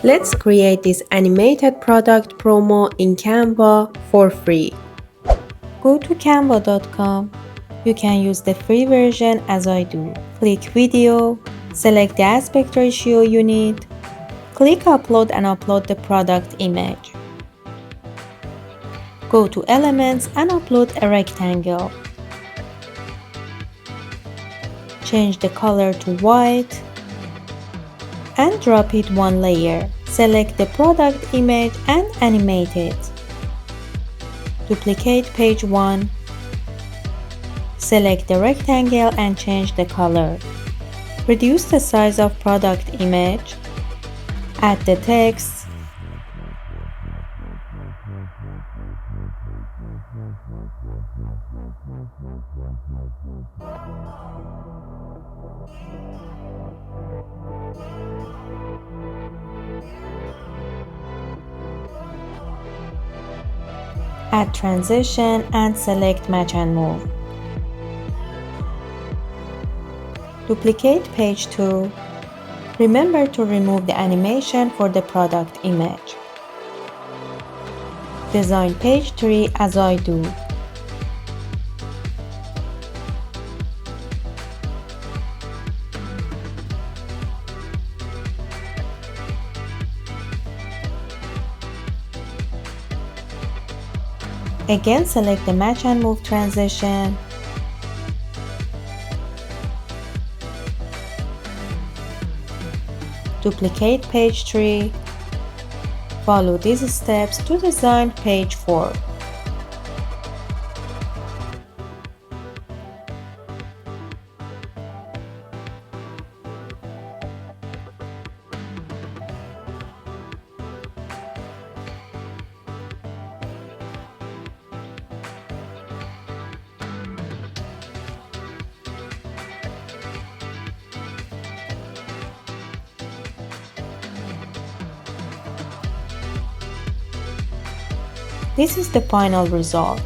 Let's create this animated product promo in Canva for free. Go to canva.com. You can use the free version as I do. Click video, select the aspect ratio you need, click upload and upload the product image. Go to elements and upload a rectangle. Change the color to white and drop it one layer. Select the product image and animate it. Duplicate page 1. Select the rectangle and change the color. Reduce the size of product image. Add the text. Add transition and select match and move. Duplicate page 2. Remember to remove the animation for the product image. Design page 3 as I do. Again, select the match and move transition. Duplicate page 3. Follow these steps to design page 4. This is the final result.